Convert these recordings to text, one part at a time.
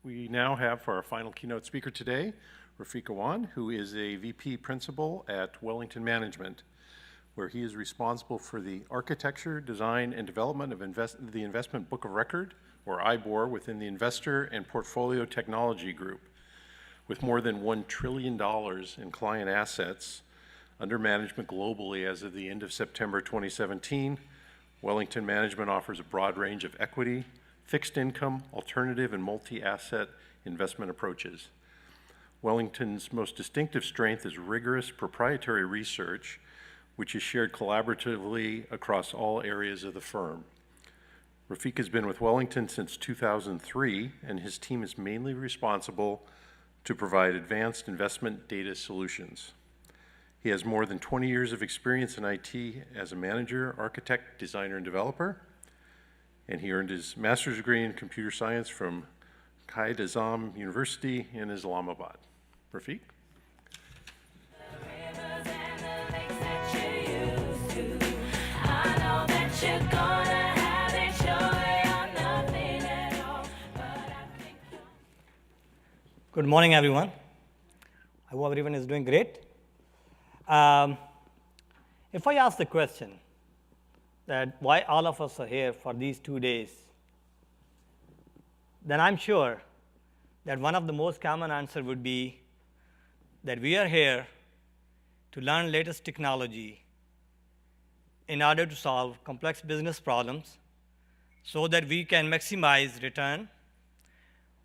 We now have for our final keynote speaker today, Rafique Awan, who is a VP Principal at Wellington Management, where he is responsible for the architecture, design, and development of the Investment Book of Record, or IBOR, within the Investor and Portfolio Technology Group. With more than $1 trillion in client assets under management globally as of the end of September 2017, Wellington Management offers a broad range of equity, fixed income, alternative, and multi-asset investment approaches. Wellington's most distinctive strength is rigorous proprietary research, which is shared collaboratively across all areas of the firm. Rafique has been with Wellington since 2003, and his team is mainly responsible to provide advanced investment data solutions. He has more than 20 years of experience in IT as a manager, architect, designer, and developer, and he earned his master's degree in computer science from Quaid-i-Azam University in Islamabad. Rafique? Good morning, everyone. I hope everyone is doing great. If I ask the question that why all of us are here for these 2 days, then I'm sure that one of the most common answer would be that we are here to learn latest technology in order to solve complex business problems so that we can maximize return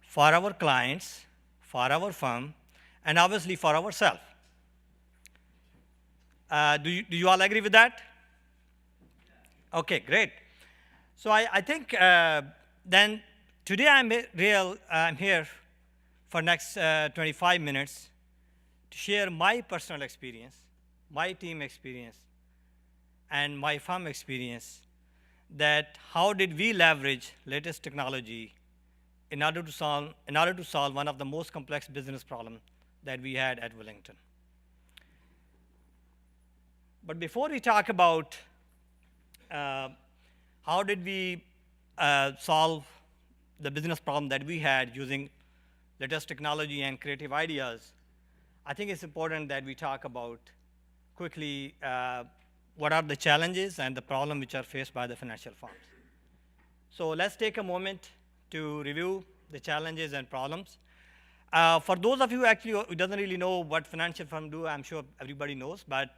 for our clients, for our firm, and obviously for ourselves. Do you all agree with that? Okay, great. So I think then today I'm here for next 25 minutes to share my personal experience, my team experience, and my firm experience, that how did we leverage latest technology in order to solve one of the most complex business problems that we had at Wellington. But before we talk about how did we solve the business problem that we had using latest technology and creative ideas, I think it's important that we talk about quickly what are the challenges and the problems which are faced by the financial firms. So let's take a moment to review the challenges and problems. For those of you actually who doesn't really know what financial firms do, I'm sure everybody knows, but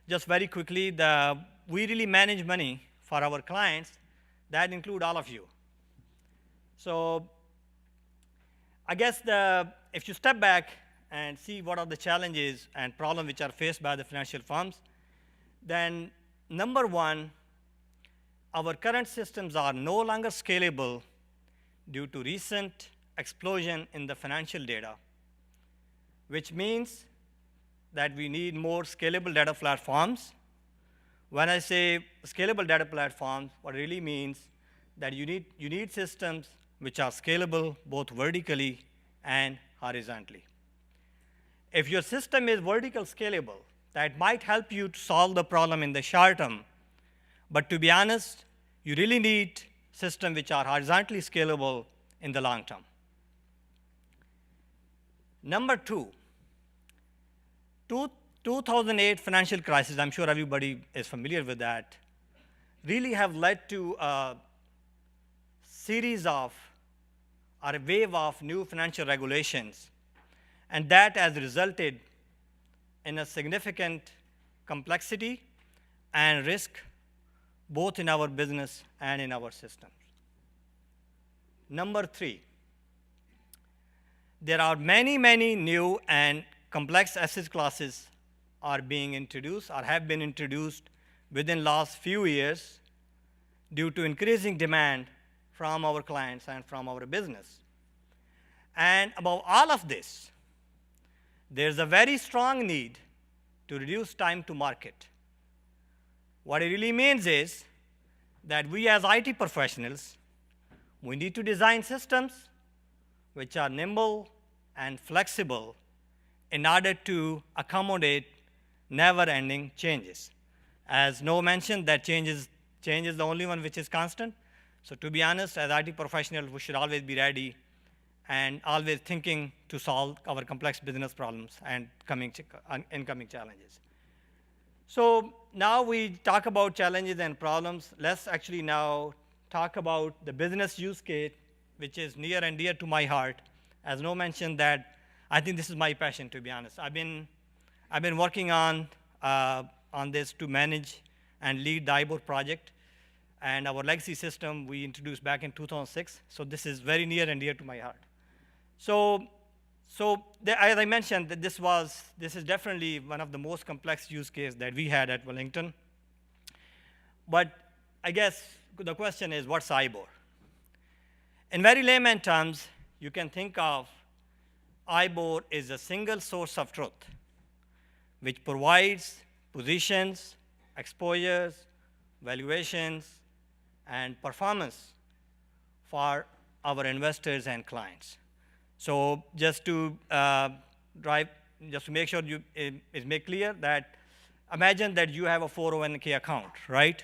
just very quickly, we really manage money for our clients. That include all of you. So I guess if you step back and see what are the challenges and problems which are faced by the financial firms, then number one, our current systems are no longer scalable due to recent explosion in the financial data, which means that we need more scalable data platforms. When I say scalable data platforms, what it really means that you need systems which are scalable both vertically and horizontally. If your system is vertical scalable, that might help you to solve the problem in the short term, but to be honest, you really need systems which are horizontally scalable in the long term. Number two, 2008 financial crisis, I'm sure everybody is familiar with that, really have led to a series of, or a wave of new financial regulations, and that has resulted in a significant complexity and risk both in our business and in our systems. Number three, there are many new and complex asset classes are being introduced or have been introduced within last few years due to increasing demand from our clients and from our business. And above all of this, there's a very strong need to reduce time to market. What it really means is that we as IT professionals, we need to design systems which are nimble and flexible in order to accommodate never-ending changes. As Noah mentioned, that change is the only one which is constant. So to be honest, as IT professionals, we should always be ready and always thinking to solve our complex business problems and incoming challenges. So now we talk about challenges and problems. Let's actually now talk about the business use case, which is near and dear to my heart. As Noah mentioned, that I think this is my passion, to be honest. I've been working on this to manage and lead the IBOR project, and our legacy system we introduced back in 2006. So this is very near and dear to my heart. So as I mentioned, that this is definitely one of the most complex use cases that we had at Wellington. But I guess the question is, what's IBOR? In very layman terms, you can think of IBOR is a single source of truth, which provides positions, exposures, valuations, and performance for our investors and clients. So just to make sure it make clear that, imagine that you have a 401k account, right?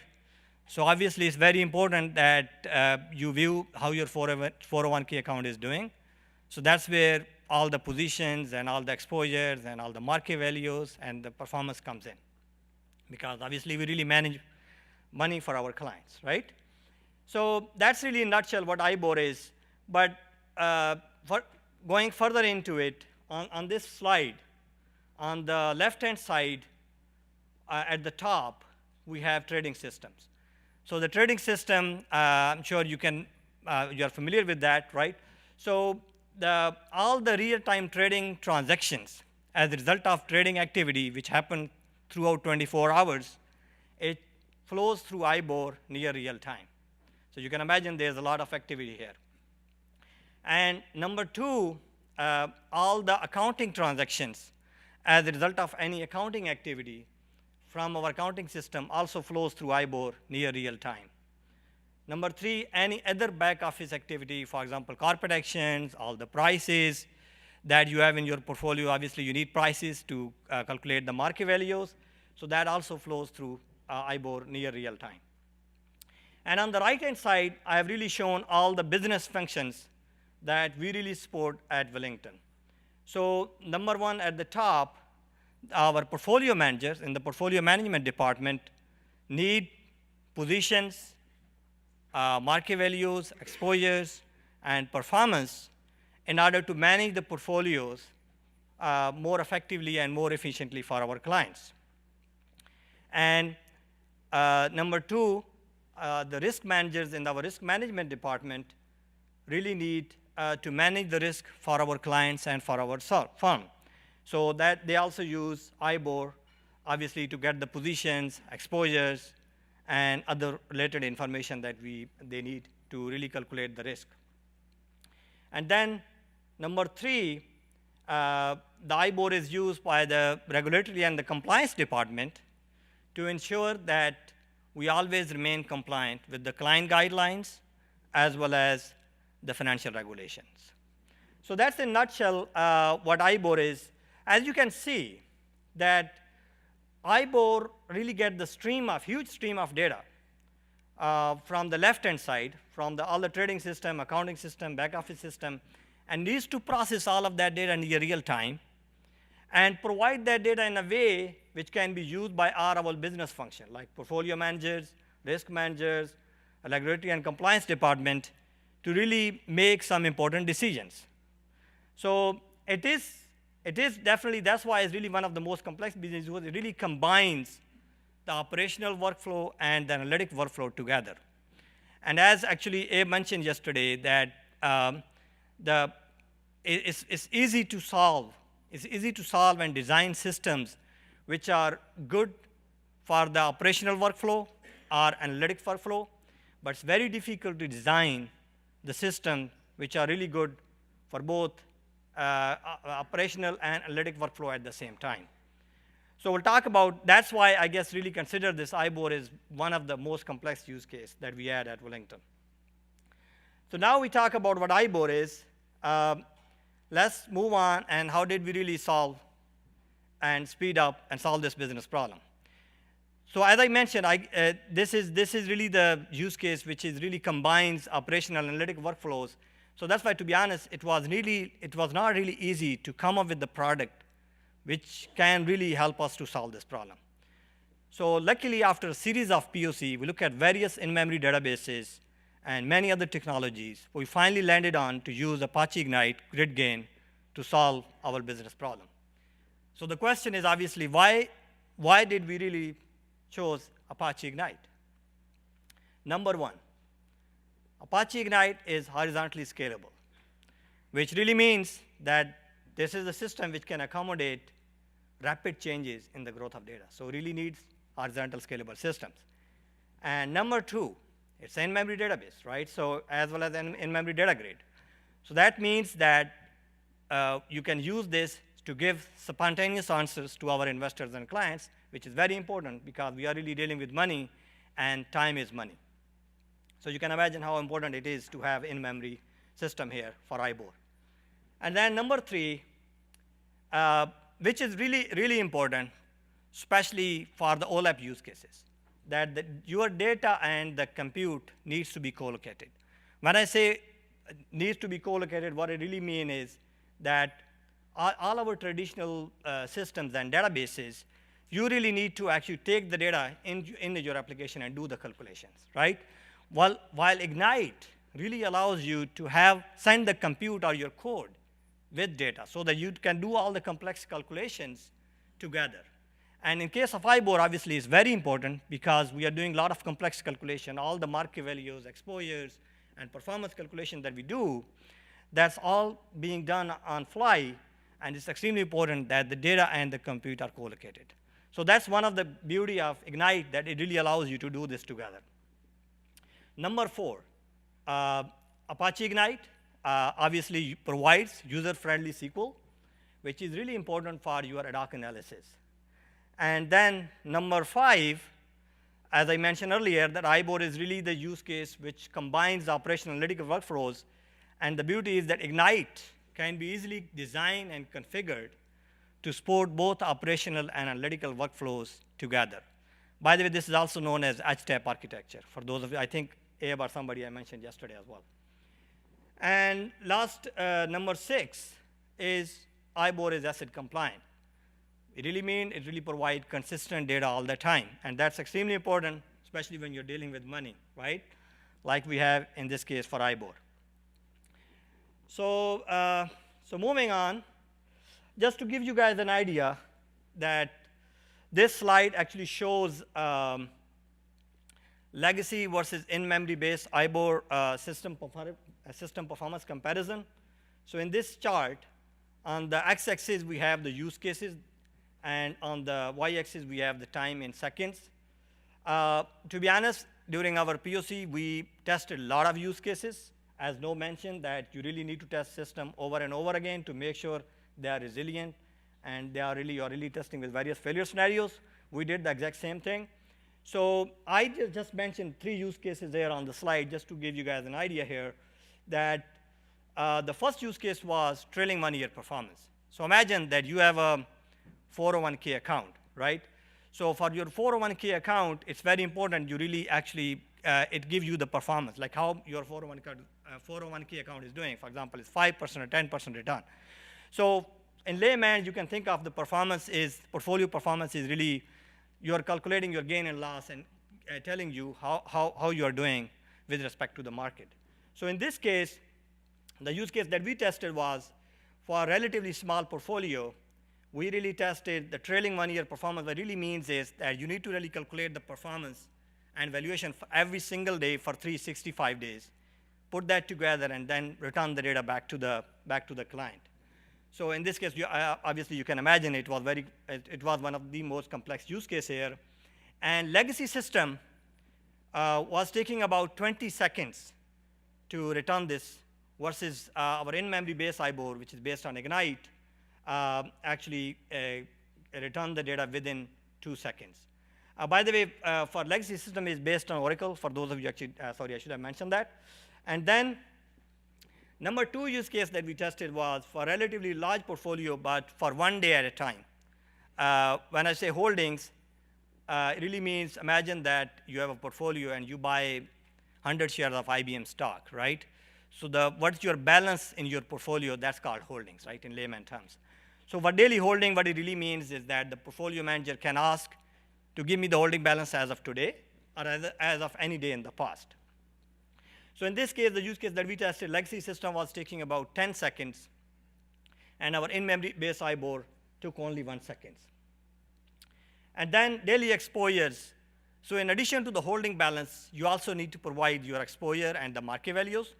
So obviously it's very important that you view how your 401k account is doing. So that's where all the positions and all the exposures and all the market values and the performance comes in. Because obviously we really manage money for our clients, right? So that's really in a nutshell what IBOR is. But for going further into it, on this slide, on the left-hand side, at the top, we have trading systems. So the trading system, I'm sure you are familiar with that, right? So all the real-time trading transactions as a result of trading activity, which happen throughout 24 hours, it flows through IBOR near real time. So you can imagine there's a lot of activity here. And number two, all the accounting transactions as a result of any accounting activity from our accounting system also flows through IBOR near real time. Number three, any other back office activity, for example, corporate actions, all the prices that you have in your portfolio. Obviously, you need prices to calculate the market values. So that also flows through IBOR near real time. And on the right-hand side, I have really shown all the business functions that we really support at Wellington. So number one at the top, our portfolio managers in the portfolio management department need positions, market values, exposures, and performance in order to manage the portfolios more effectively and more efficiently for our clients. And number two, the risk managers in our risk management department really need to manage the risk for our clients and for our firm. So that they also use IBOR, obviously, to get the positions, exposures, and other related information that they need to really calculate the risk. And then number three, the IBOR is used by the regulatory and the compliance department to ensure that we always remain compliant with the client guidelines as well as the financial regulations. So that's in a nutshell what IBOR is. As you can see, that IBOR really gets the huge stream of data from the left-hand side, from all the trading system, accounting system, back office system, and needs to process all of that data in real time and provide that data in a way which can be used by our business function, like portfolio managers, risk managers, regulatory and compliance department, to really make some important decisions. So it is definitely, that's why it's really one of the most complex business because it really combines the operational workflow and the analytic workflow together. And as actually Abe mentioned yesterday, that it's easy to solve. It's easy to solve and design systems which are good for the operational workflow or analytic workflow, but it's very difficult to design the system which are really good for both operational and analytic workflow at the same time. So we'll talk about, that's why I guess really consider this IBOR is one of the most complex use case that we had at Wellington. So now we talk about what IBOR is. Let's move on and how did we really solve and speed up and solve this business problem. So as I mentioned, this is really the use case which is really combines operational analytic workflows. So that's why, to be honest, it was not really easy to come up with the product which can really help us to solve this problem. So luckily, after a series of POC, we look at various in-memory databases and many other technologies. We finally landed on to use Apache Ignite, GridGain, to solve our business problem. So the question is obviously, why did we really choose Apache Ignite? Number one, Apache Ignite is horizontally scalable, which really means that this is a system which can accommodate rapid changes in the growth of data. So it really needs horizontal scalable systems. And number two, it's an in-memory database, right? So as well as an in-memory data grid. So that means that you can use this to give spontaneous answers to our investors and clients, which is very important because we are really dealing with money, and time is money. So you can imagine how important it is to have in-memory system here for IBOR. And then number three, which is really, really important, especially for the OLAP use cases, that your data and the compute needs to be co-located. When I say needs to be co-located, what I really mean is that all our traditional systems and databases, you really need to actually take the data into your application and do the calculations, right? While Ignite really allows you to send the compute or your code with data so that you can do all the complex calculations together. And in case of IBOR, obviously, it's very important because we are doing a lot of complex calculation, all the market values, exposures, and performance calculation that we do, that's all being done on fly, and it's extremely important that the data and the compute are co-located. So that's one of the beauty of Ignite, that it really allows you to do this together. Number four, Apache Ignite obviously provides user-friendly SQL, which is really important for your ad hoc analysis. And then number five, as I mentioned earlier, that IBOR is really the use case which combines operational analytical workflows. And the beauty is that Ignite can be easily designed and configured to support both operational and analytical workflows together. By the way, this is also known as HTAP architecture. For those of you, I think Abe or somebody I mentioned yesterday as well. And last, number six, is IBOR is asset compliant. It really means it really provides consistent data all the time. And that's extremely important, especially when you're dealing with money, right? Like we have in this case for IBOR. So, so moving on, just to give you guys an idea that this slide actually shows legacy versus in-memory based IBOR system performance comparison. So in this chart, on the x-axis we have the use cases, and on the y-axis we have the time in seconds. To be honest, during our POC, we tested a lot of use cases. As Noah mentioned, that you really need to test system over and over again to make sure they are resilient, and you're really testing with various failure scenarios. We did the exact same thing. So I just mentioned 3 use cases there on the slide just to give you guys an idea here that the first use case was trailing 1 year performance. So imagine that you have a 401k account, right? So for your 401k account, it's very important you really actually, it gives you the performance, like how your 401k account is doing. For example, it's 5% or 10% return. So in layman, you can think of the portfolio performance is really, you're calculating your gain and loss and telling you how you are doing with respect to the market. So in this case, the use case that we tested was for a relatively small portfolio. We really tested the trailing 1 year performance. What it really means is that you need to really calculate the performance and valuation for every single day for 365 days, put that together, and then return the data back to the client. So in this case, obviously you can imagine it was one of the most complex use cases here. And legacy system was taking about 20 seconds to return this versus our in-memory based IBOR, which is based on Ignite, actually return the data within 2 seconds. By the way, for legacy system is based on Oracle, for those of you actually, sorry, I should have mentioned that. And then number 2 use case that we tested was for a relatively large portfolio, but for 1 day at a time. When I say holdings, it really means imagine that you have a portfolio and you buy 100 shares of IBM stock, right? So what's your balance in your portfolio, that's called holdings, right, in layman terms. So for daily holding, what it really means is that the portfolio manager can ask to give me the holding balance as of today or as of any day in the past. So in this case, the use case that we tested, legacy system was taking about 10 seconds, and our in-memory base IBOR took only 1 second. And then daily exposures. So in addition to the holding balance, you also need to provide your exposure and the market values.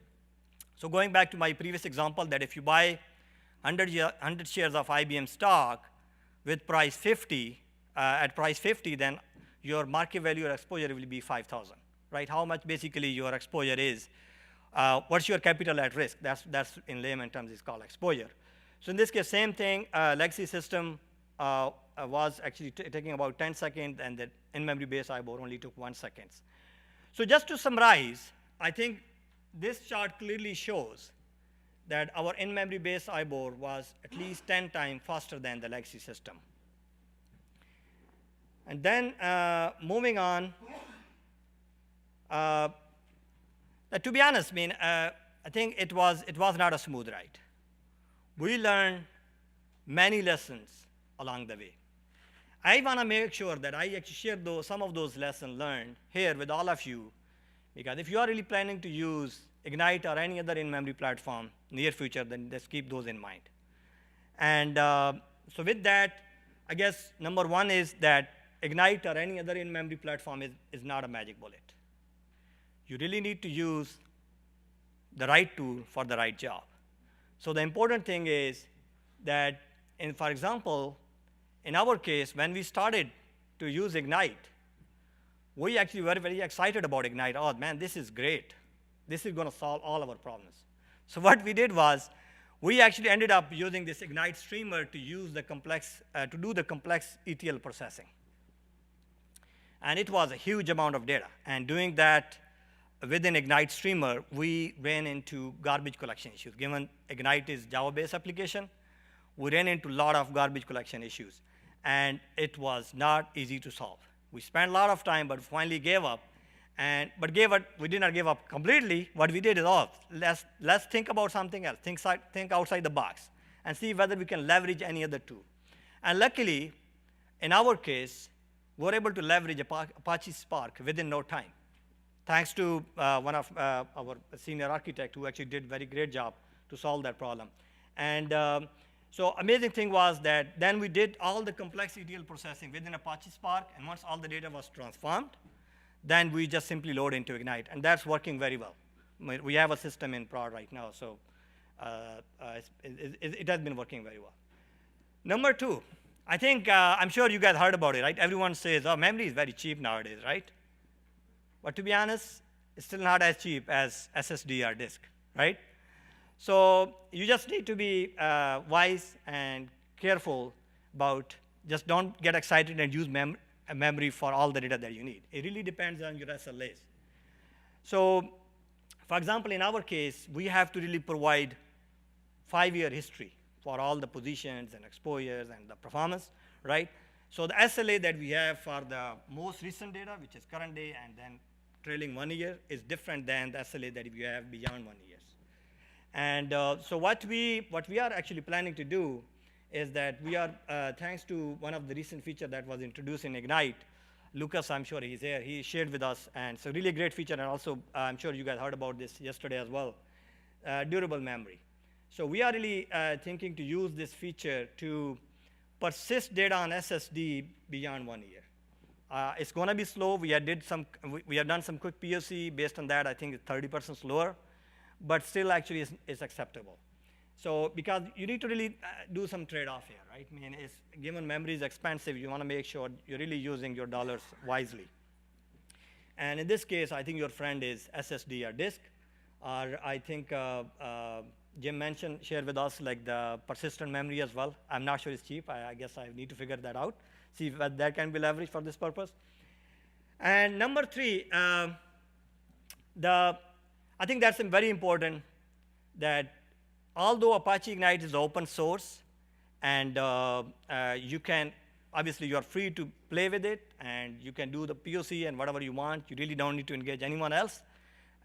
So going back to my previous example, that if you buy 100 shares of IBM stock with price 50, at price 50, then your market value or exposure will be 5,000, right? How much basically your exposure is. What's your capital at risk? That's in layman terms is called exposure. So in this case, same thing, legacy system was actually taking about 10 seconds, and the in-memory base IBOR only took 1 second. So just to summarize, I think this chart clearly shows that our in-memory base IBOR was at least 10 times faster than the legacy system. And then moving on, to be honest, I think it was not a smooth ride. We learned many lessons along the way. I want to make sure that I actually share some of those lessons learned here with all of you, because if you are really planning to use Ignite or any other in-memory platform near future, then just keep those in mind. And so with that, I guess number one is that Ignite or any other in-memory platform is not a magic bullet. You really need to use the right tool for the right job. So the important thing is that, for example, in our case, when we started to use Ignite, we actually were very excited about Ignite. Oh, man, this is great. This is going to solve all our problems. So what we did was, we actually ended up using this Ignite streamer to use the to do the complex ETL processing. And it was a huge amount of data. And doing that within Ignite streamer, we ran into garbage collection issues. Given Ignite is Java-based application, we ran into a lot of garbage collection issues. And it was not easy to solve. We spent a lot of time, but finally gave up. We did not give up completely. What we did is, let's think about something else. Think outside the box and see whether we can leverage any other tool. And luckily, in our case, we're able to leverage Apache Spark within no time, thanks to one of our senior architect who actually did a very great job to solve that problem. And so amazing thing was that then we did all the complex ETL processing within Apache Spark, and once all the data was transformed, then we just simply load into Ignite, and that's working very well. We have a system in prod right now, so it has been working very well. Number two, I think, I'm sure you guys heard about it, right? Everyone says, oh, memory is very cheap nowadays, right? But to be honest, it's still not as cheap as SSD or disk, right? So you just need to be wise and careful about just don't get excited and use memory for all the data that you need. It really depends on your SLAs. So for example, in our case, we have to really provide 5-year history for all the positions and exposures and the performance, right? So the SLA that we have for the most recent data, which is current day and then trailing 1 year, is different than the SLA that we have beyond 1 year. And so what we are actually planning to do is that we are, thanks to one of the recent features that was introduced in Ignite, Lucas, I'm sure he's here, he shared with us, and it's a really great feature, and also I'm sure you guys heard about this yesterday as well, durable memory. So we are really thinking to use this feature to persist data on SSD beyond 1 year. It's going to be slow. We have done some quick POC. Based on that, I think it's 30% slower, but still actually is acceptable. So because you need to really do some trade-off here, right? I mean, given memory is expensive, you want to make sure you're really using your dollars wisely. And in this case, I think your friend is SSD or disk, or I think Jim shared with us like the persistent memory as well. I'm not sure it's cheap. I guess I need to figure that out, see if that can be leveraged for this purpose. And number three, I think that's very important, that although Apache Ignite is open source, and you can, obviously you're free to play with it, and you can do the POC and whatever you want. You really don't need to engage anyone else.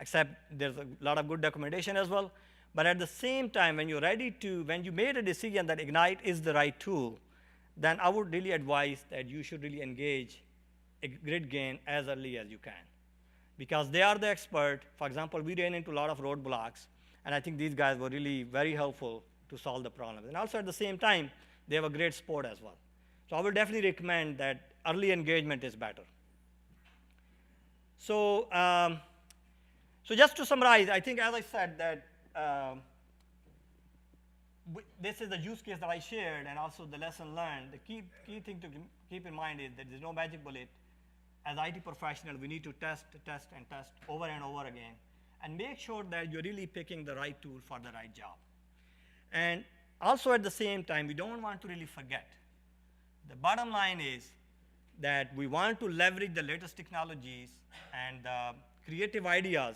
except there's a lot of good documentation as well. But at the same time, when you made a decision that Ignite is the right tool, then I would really advise that you should really engage GridGain as early as you can, because they are the expert. For example, we ran into a lot of roadblocks, and I think these guys were really very helpful to solve the problem. And also at the same time, they have a great support as well. So I would definitely recommend that early engagement is better. So, so just to summarize, I think as I said that this is the use case that I shared and also the lesson learned. The key thing to keep in mind is that there's no magic bullet. As IT professional, we need to test and test over and over again and make sure that you're really picking the right tool for the right job. And also at the same time, we don't want to really forget. The bottom line is that we want to leverage the latest technologies and creative ideas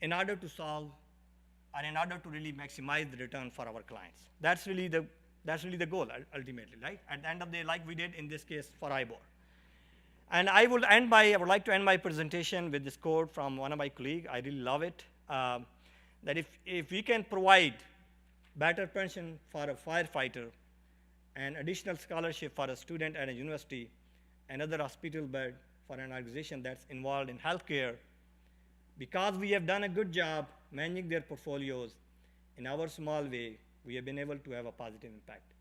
in order to solve and in order to really maximize the return for our clients. That's really the goal ultimately, right? At the end of the day, like we did in this case for IBOR. And I would like to end my presentation with this quote from one of my colleagues. I really love it. That if we can provide better pension for a firefighter and additional scholarship for a student at a university, another hospital bed for an organization that's involved in healthcare, because we have done a good job managing their portfolios in our small way, we have been able to have a positive impact.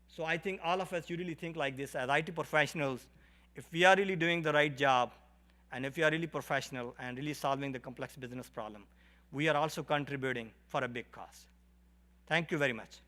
So I think all of us should really think like this as IT professionals. If we are really doing the right job, and if we are really professional and really solving the complex business problem, we are also contributing for a big cause. Thank you very much.